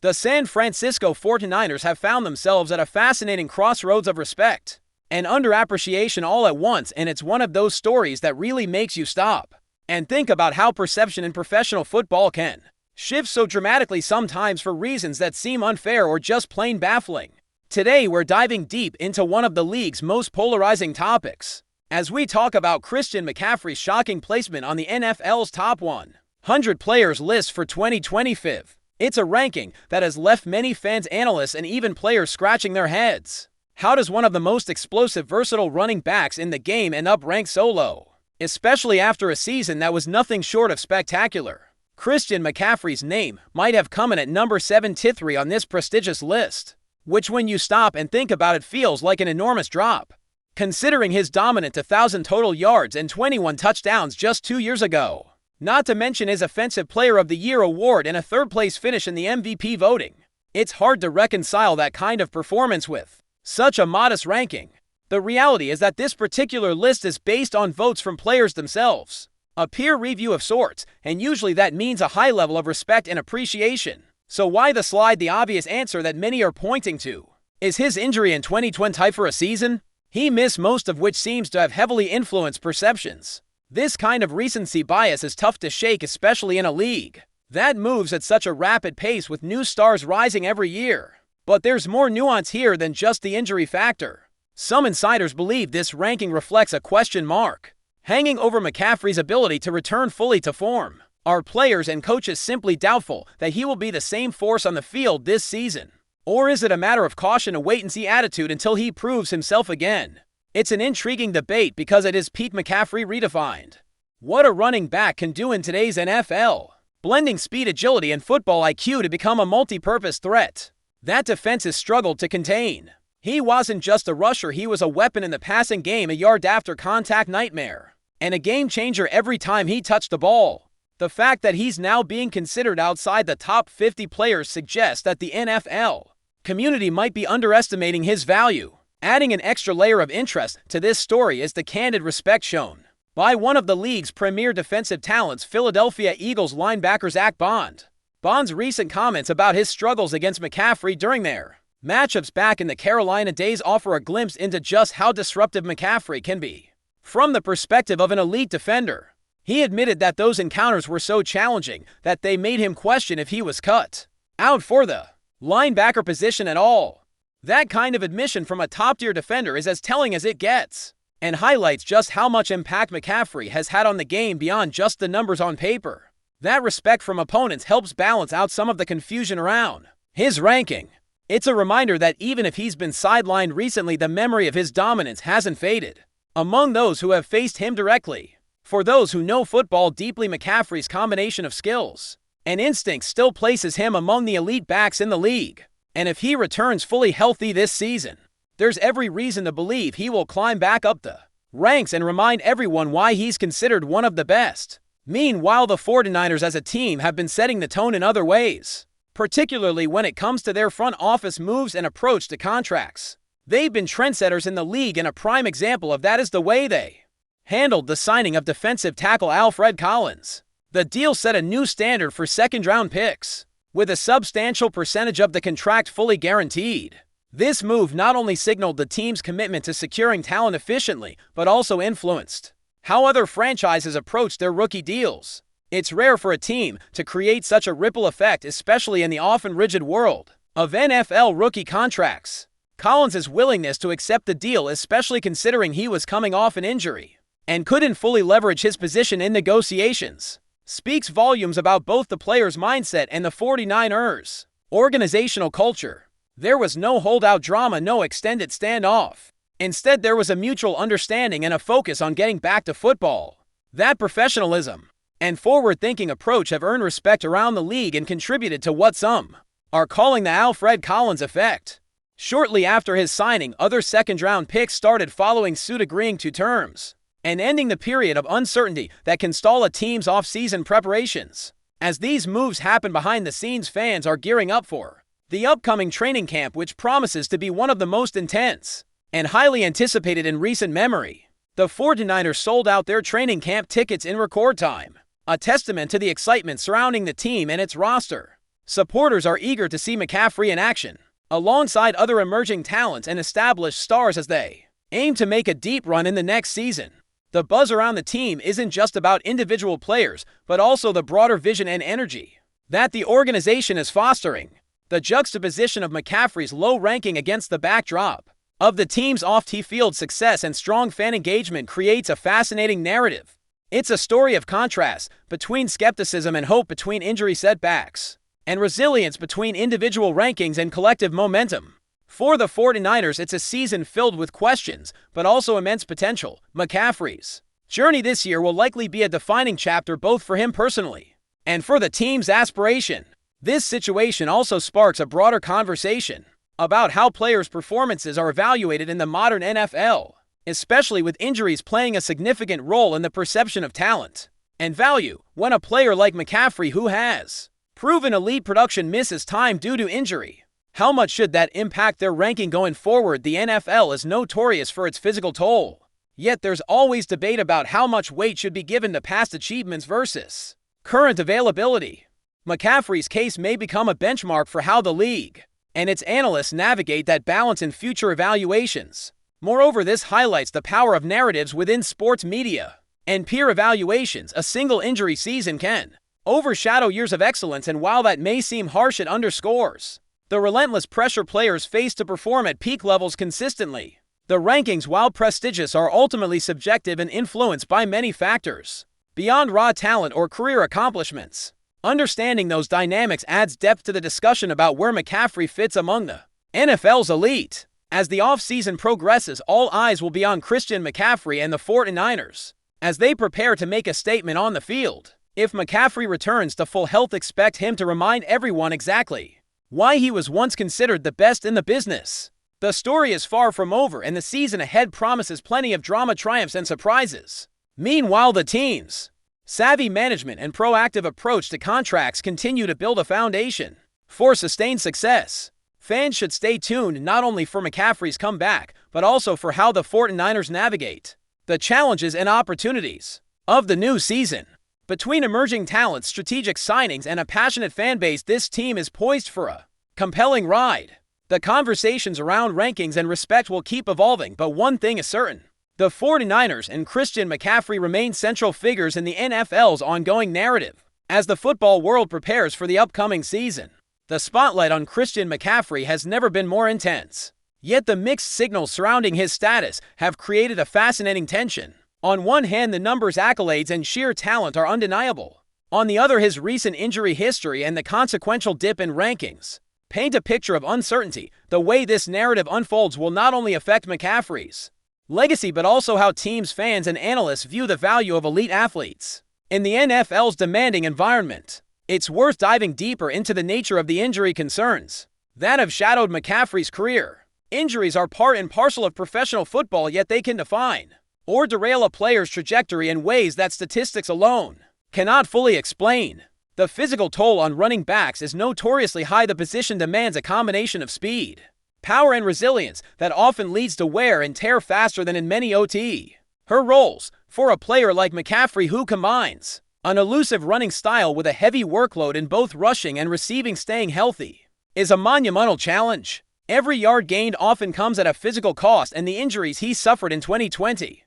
The San Francisco 49ers have found themselves at a fascinating crossroads of respect and underappreciation all at once, and it's one of those stories that really makes you stop and think about how perception in professional football can shift so dramatically, sometimes for reasons that seem unfair or just plain baffling. Today we're diving deep into one of the league's most polarizing topics as we talk about Christian McCaffrey's shocking placement on the NFL's top 100 players list for 2025. It's a ranking that has left many fans, analysts, and even players scratching their heads. How does one of the most explosive, versatile running backs in the game end up ranked so low, especially after a season that was nothing short of spectacular? Christian McCaffrey's name might have come in at number 73 on this prestigious list, which when you stop and think about it feels like an enormous drop, considering his dominant 1,000 total yards and 21 touchdowns just 2 years ago. Not to mention his Offensive Player of the Year award and a third-place finish in the MVP voting. It's hard to reconcile that kind of performance with such a modest ranking. The reality is that this particular list is based on votes from players themselves, a peer review of sorts, and usually that means a high level of respect and appreciation. So why the slide? The obvious answer that many are pointing to is his injury in 2020 for a season he missed, most of which seems to have heavily influenced perceptions. This kind of recency bias is tough to shake, especially in a league that moves at such a rapid pace with new stars rising every year. But there's more nuance here than just the injury factor. Some insiders believe this ranking reflects a question mark hanging over McCaffrey's ability to return fully to form. Are players and coaches simply doubtful that he will be the same force on the field this season? Or is it a matter of caution, a wait-and-see attitude until he proves himself again? It's an intriguing debate because it is peak McCaffrey redefined. What a running back can do in today's NFL, blending speed, agility, and football IQ to become a multi-purpose threat that defenses struggled to contain. He wasn't just a rusher, he was a weapon in the passing game, a yard-after-contact nightmare, and a game-changer every time he touched the ball. The fact that he's now being considered outside the top 50 players suggests that the NFL community might be underestimating his value. Adding an extra layer of interest to this story is the candid respect shown by one of the league's premier defensive talents, Philadelphia Eagles linebacker Zach Bond. Bond's recent comments about his struggles against McCaffrey during their matchups back in the Carolina days offer a glimpse into just how disruptive McCaffrey can be. From the perspective of an elite defender, he admitted that those encounters were so challenging that they made him question if he was cut out for the linebacker position at all. That kind of admission from a top-tier defender is as telling as it gets, and highlights just how much impact McCaffrey has had on the game beyond just the numbers on paper. That respect from opponents helps balance out some of the confusion around his ranking. It's a reminder that even if he's been sidelined recently, the memory of his dominance hasn't faded among those who have faced him directly. For those who know football deeply, McCaffrey's combination of skills and instincts still places him among the elite backs in the league. And if he returns fully healthy this season, there's every reason to believe he will climb back up the ranks and remind everyone why he's considered one of the best. Meanwhile, the 49ers as a team have been setting the tone in other ways, particularly when it comes to their front office moves and approach to contracts. They've been trendsetters in the league, and a prime example of that is the way they handled the signing of defensive tackle Alfred Collins. The deal set a new standard for second-round picks, with a substantial percentage of the contract fully guaranteed. This move not only signaled the team's commitment to securing talent efficiently, but also influenced how other franchises approach their rookie deals. It's rare for a team to create such a ripple effect, especially in the often rigid world of NFL rookie contracts. Collins' willingness to accept the deal, especially considering he was coming off an injury and couldn't fully leverage his position in negotiations, speaks volumes about both the player's mindset and the 49ers' organizational culture. There was no holdout drama, no extended standoff. Instead, there was a mutual understanding and a focus on getting back to football. That professionalism and forward-thinking approach have earned respect around the league and contributed to what some are calling the Alfred Collins effect. Shortly after his signing, other second-round picks started following suit, agreeing to terms and ending the period of uncertainty that can stall a team's off-season preparations. As these moves happen behind the scenes, fans are gearing up for the upcoming training camp, which promises to be one of the most intense and highly anticipated in recent memory. The 49ers sold out their training camp tickets in record time, a testament to the excitement surrounding the team and its roster. Supporters are eager to see McCaffrey in action, alongside other emerging talents and established stars as they aim to make a deep run in the next season. The buzz around the team isn't just about individual players, but also the broader vision and energy that the organization is fostering. The juxtaposition of McCaffrey's low ranking against the backdrop of the team's off-field success and strong fan engagement creates a fascinating narrative. It's a story of contrast between skepticism and hope, between injury setbacks and resilience, between individual rankings and collective momentum. For the 49ers, it's a season filled with questions, but also immense potential. McCaffrey's journey this year will likely be a defining chapter both for him personally and for the team's aspiration. This situation also sparks a broader conversation about how players' performances are evaluated in the modern NFL, especially with injuries playing a significant role in the perception of talent and value. When a player like McCaffrey, who has proven elite production, misses time due to injury, how much should that impact their ranking going forward? The NFL is notorious for its physical toll, yet there's always debate about how much weight should be given to past achievements versus current availability. McCaffrey's case may become a benchmark for how the league and its analysts navigate that balance in future evaluations. Moreover, this highlights the power of narratives within sports media and peer evaluations. A single injury season can overshadow years of excellence, and while that may seem harsh, it underscores the relentless pressure players face to perform at peak levels consistently. The rankings, while prestigious, are ultimately subjective and influenced by many factors beyond raw talent or career accomplishments. Understanding those dynamics adds depth to the discussion about where McCaffrey fits among the NFL's elite. As the offseason progresses, all eyes will be on Christian McCaffrey and the 49ers as they prepare to make a statement on the field. If McCaffrey returns to full health, expect him to remind everyone exactly why he was once considered the best in the business. The story is far from over, and the season ahead promises plenty of drama, triumphs, and surprises. Meanwhile, the team's savvy management and proactive approach to contracts continue to build a foundation for sustained success. Fans should stay tuned not only for McCaffrey's comeback, but also for how the 49ers navigate the challenges and opportunities of the new season. Between emerging talents, strategic signings, and a passionate fan base, this team is poised for a compelling ride. The conversations around rankings and respect will keep evolving, but one thing is certain: the 49ers and Christian McCaffrey remain central figures in the NFL's ongoing narrative. As the football world prepares for the upcoming season, the spotlight on Christian McCaffrey has never been more intense. Yet the mixed signals surrounding his status have created a fascinating tension. On one hand, the numbers, accolades, and sheer talent are undeniable. On the other, his recent injury history and the consequential dip in rankings paint a picture of uncertainty. The way this narrative unfolds will not only affect McCaffrey's legacy, but also how teams, fans, and analysts view the value of elite athletes in the NFL's demanding environment. It's worth diving deeper into the nature of the injury concerns that have shadowed McCaffrey's career. Injuries are part and parcel of professional football, yet they can define or derail a player's trajectory in ways that statistics alone cannot fully explain. The physical toll on running backs is notoriously high. The position demands a combination of speed, power, and resilience that often leads to wear and tear faster than in many OT. Her roles, for a player like McCaffrey who combines an elusive running style with a heavy workload in both rushing and receiving, staying healthy is a monumental challenge. Every yard gained often comes at a physical cost, and the injuries he suffered in 2020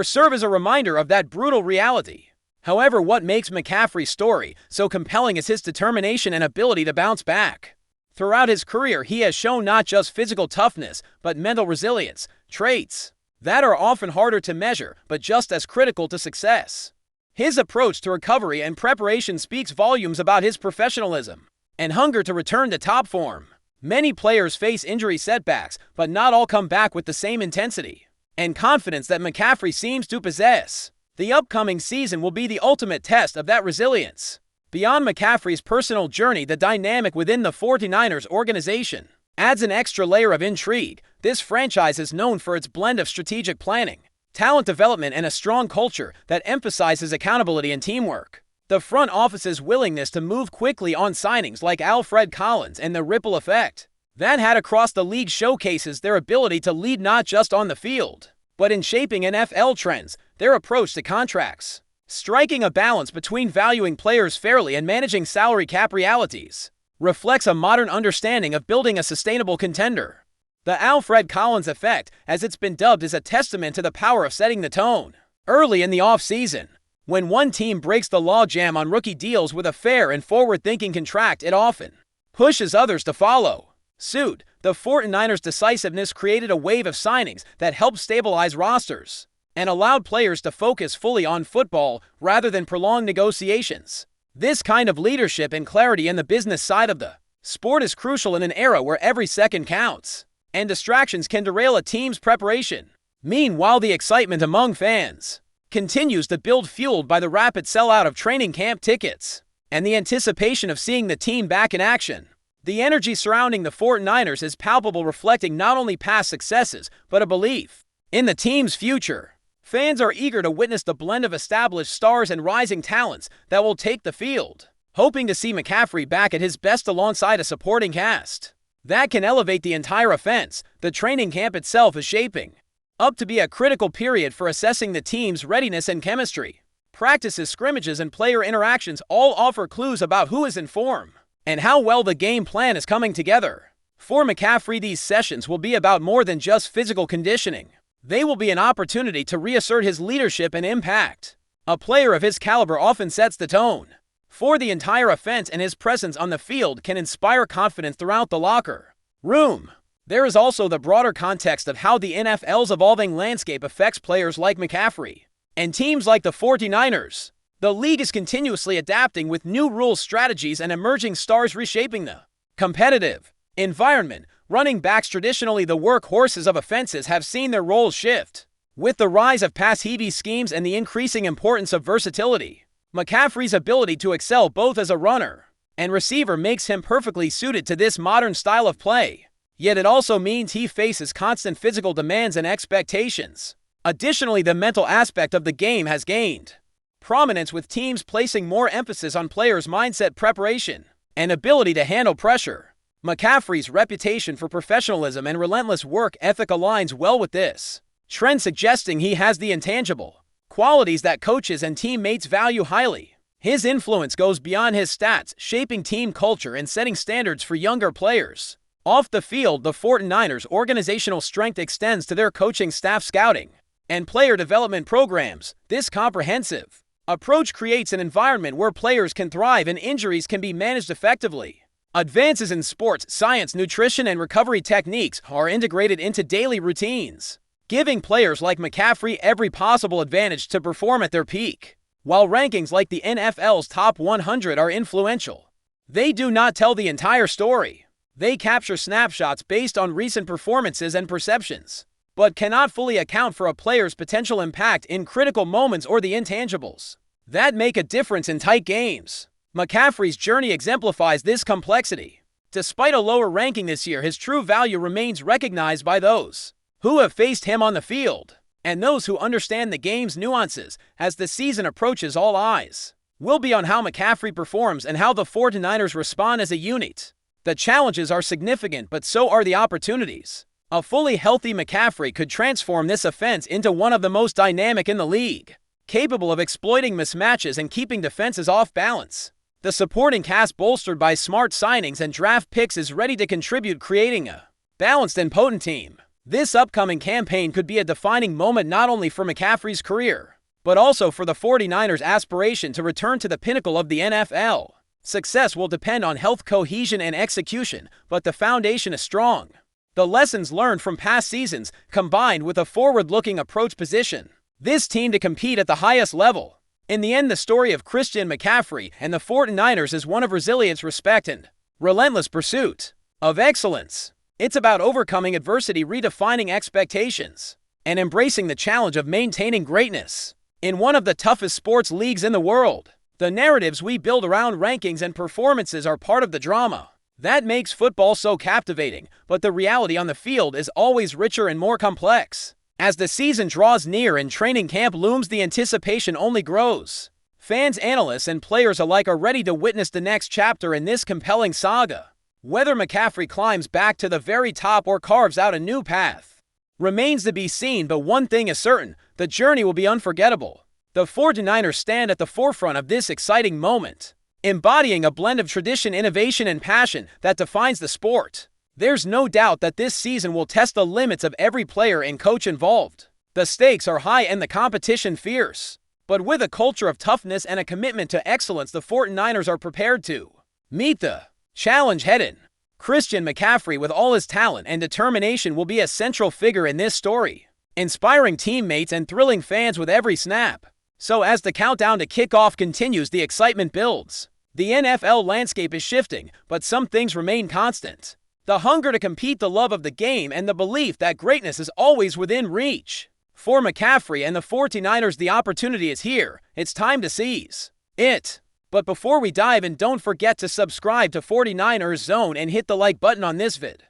serve as a reminder of that brutal reality. However, what makes McCaffrey's story so compelling is his determination and ability to bounce back. Throughout his career, he has shown not just physical toughness, but mental resilience, traits that are often harder to measure, but just as critical to success. His approach to recovery and preparation speaks volumes about his professionalism and hunger to return to top form. Many players face injury setbacks, but not all come back with the same intensity and confidence that McCaffrey seems to possess. The upcoming season will be the ultimate test of that resilience. Beyond McCaffrey's personal journey, the dynamic within the 49ers organization adds an extra layer of intrigue. This franchise is known for its blend of strategic planning, talent development, and a strong culture that emphasizes accountability and teamwork. The front office's willingness to move quickly on signings like Alfred Collins and the ripple effect that had across the league showcases their ability to lead not just on the field, but in shaping NFL trends. Their approach to contracts, striking a balance between valuing players fairly and managing salary cap realities, reflects a modern understanding of building a sustainable contender. The Alfred Collins effect, as it's been dubbed, is a testament to the power of setting the tone early in the offseason. When one team breaks the logjam on rookie deals with a fair and forward-thinking contract, it often pushes others to follow suit. The 49ers' decisiveness created a wave of signings that helped stabilize rosters and allowed players to focus fully on football rather than prolonged negotiations. This kind of leadership and clarity in the business side of the sport is crucial in an era where every second counts, and distractions can derail a team's preparation. Meanwhile, the excitement among fans continues to build, fueled by the rapid sellout of training camp tickets and the anticipation of seeing the team back in action. The energy surrounding the 49ers is palpable, reflecting not only past successes, but a belief in the team's future. Fans are eager to witness the blend of established stars and rising talents that will take the field, hoping to see McCaffrey back at his best alongside a supporting cast that can elevate the entire offense. The training camp itself is shaping up to be a critical period for assessing the team's readiness and chemistry. Practices, scrimmages, and player interactions all offer clues about who is in form and how well the game plan is coming together. For McCaffrey, these sessions will be about more than just physical conditioning. They will be an opportunity to reassert his leadership and impact. A player of his caliber often sets the tone for the entire offense, and his presence on the field can inspire confidence throughout the locker room. There is also the broader context of how the NFL's evolving landscape affects players like McCaffrey and teams like the 49ers. The league is continuously adapting, with new rules, strategies, and emerging stars reshaping the competitive environment. Running backs, traditionally the workhorses of offenses, have seen their roles shift. With the rise of pass-heavy schemes and the increasing importance of versatility, McCaffrey's ability to excel both as a runner and receiver makes him perfectly suited to this modern style of play. Yet it also means he faces constant physical demands and expectations. Additionally, the mental aspect of the game has gained prominence, with teams placing more emphasis on players' mindset, preparation, and ability to handle pressure. McCaffrey's reputation for professionalism and relentless work ethic aligns well with this trend, suggesting he has the intangible qualities that coaches and teammates value highly. His influence goes beyond his stats, shaping team culture and setting standards for younger players. Off the field, the 49ers' organizational strength extends to their coaching staff, scouting, and player development programs. This comprehensive approach creates an environment where players can thrive and injuries can be managed effectively. Advances in sports science, nutrition, and recovery techniques are integrated into daily routines, giving players like McCaffrey every possible advantage to perform at their peak. While rankings like the NFL's top 100 are influential, they do not tell the entire story. They capture snapshots based on recent performances and perceptions, but cannot fully account for a player's potential impact in critical moments or the intangibles that make a difference in tight games. McCaffrey's journey exemplifies this complexity. Despite a lower ranking this year, his true value remains recognized by those who have faced him on the field and those who understand the game's nuances. As the season approaches, all eyes will be on how McCaffrey performs and how the 49ers respond as a unit. The challenges are significant, but so are the opportunities. A fully healthy McCaffrey could transform this offense into one of the most dynamic in the league, capable of exploiting mismatches and keeping defenses off balance. The supporting cast, bolstered by smart signings and draft picks, is ready to contribute, creating a balanced and potent team. This upcoming campaign could be a defining moment not only for McCaffrey's career, but also for the 49ers' aspiration to return to the pinnacle of the NFL. Success will depend on health, cohesion, and execution, but the foundation is strong. The lessons learned from past seasons, combined with a forward-looking approach, position this team to compete at the highest level. In the end, the story of Christian McCaffrey and the 49ers is one of resilience, respect, and relentless pursuit of excellence. It's about overcoming adversity, redefining expectations, and embracing the challenge of maintaining greatness. In one of the toughest sports leagues in the world, the narratives we build around rankings and performances are part of the drama that makes football so captivating, but the reality on the field is always richer and more complex. As the season draws near and training camp looms, the anticipation only grows. Fans, analysts, and players alike are ready to witness the next chapter in this compelling saga. Whether McCaffrey climbs back to the very top or carves out a new path remains to be seen, but one thing is certain: the journey will be unforgettable. The 49ers stand at the forefront of this exciting moment, embodying a blend of tradition, innovation, and passion that defines the sport. There's no doubt that this season will test the limits of every player and coach involved. The stakes are high and the competition fierce. But with a culture of toughness and a commitment to excellence, the 49ers are prepared to meet the challenge head-on. Christian McCaffrey, with all his talent and determination, will be a central figure in this story, inspiring teammates and thrilling fans with every snap. So as the countdown to kickoff continues, the excitement builds. The NFL landscape is shifting, but some things remain constant. The hunger to compete, the love of the game, and the belief that greatness is always within reach. For McCaffrey and the 49ers, the opportunity is here. It's time to seize it. But before we dive in, don't forget to subscribe to 49ers Zone and hit the like button on this vid.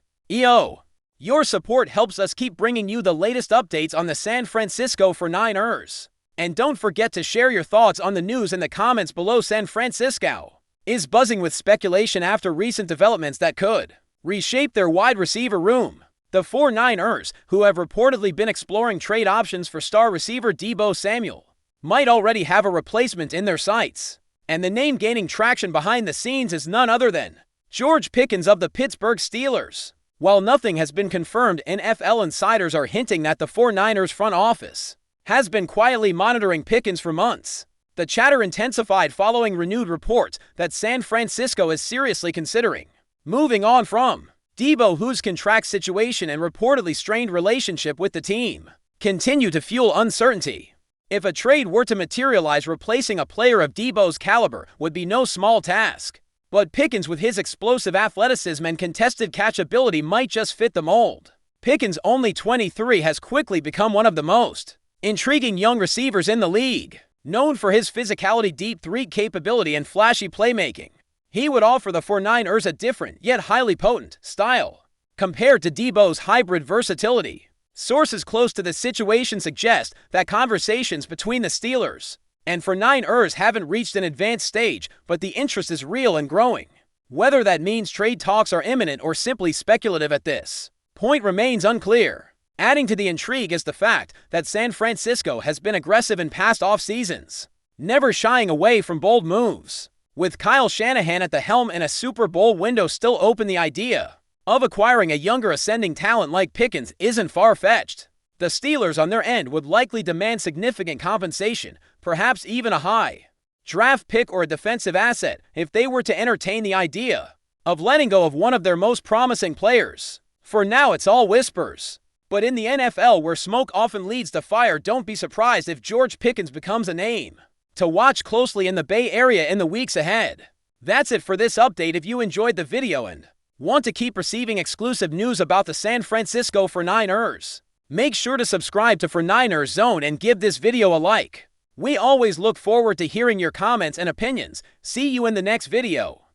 Your support helps us keep bringing you the latest updates on the San Francisco 49ers. And don't forget to share your thoughts on the news in the comments below. San Francisco is buzzing with speculation after recent developments that could reshape their wide receiver room. The 49ers, who have reportedly been exploring trade options for star receiver DEEBO Samuel, might already have a replacement in their sights. And the name gaining traction behind the scenes is none other than George Pickens of the Pittsburgh Steelers. While nothing has been confirmed, NFL insiders are hinting that the 49ers front office has been quietly monitoring Pickens for months. The chatter intensified following renewed reports that San Francisco is seriously considering moving on from DEEBO, whose contract situation and reportedly strained relationship with the team continue to fuel uncertainty. If a trade were to materialize, replacing a player of DEEBO's caliber would be no small task. But Pickens, with his explosive athleticism and contested catchability, might just fit the mold. Pickens, only 23, has quickly become one of the most intriguing young receivers in the league. Known for his physicality, deep threat capability, and flashy playmaking, he would offer the 49ers a different, yet highly potent, style compared to DEEBO's hybrid versatility. Sources close to the situation suggest that conversations between the Steelers and 49ers haven't reached an advanced stage, but the interest is real and growing. Whether that means trade talks are imminent or simply speculative at this point remains unclear. Adding to the intrigue is the fact that San Francisco has been aggressive in past off-seasons, never shying away from bold moves. With Kyle Shanahan at the helm and a Super Bowl window still open, the idea of acquiring a younger ascending talent like Pickens isn't far-fetched. The Steelers, on their end, would likely demand significant compensation, perhaps even a high draft pick or a defensive asset, if they were to entertain the idea of letting go of one of their most promising players. For now, it's all whispers. But in the NFL, where smoke often leads to fire, don't be surprised if George Pickens becomes a name to watch closely in the Bay Area in the weeks ahead. That's it for this update. If you enjoyed the video and want to keep receiving exclusive news about the San Francisco 49ers, make sure to subscribe to 49ers Zone and give this video a like. We always look forward to hearing your comments and opinions. See you in the next video.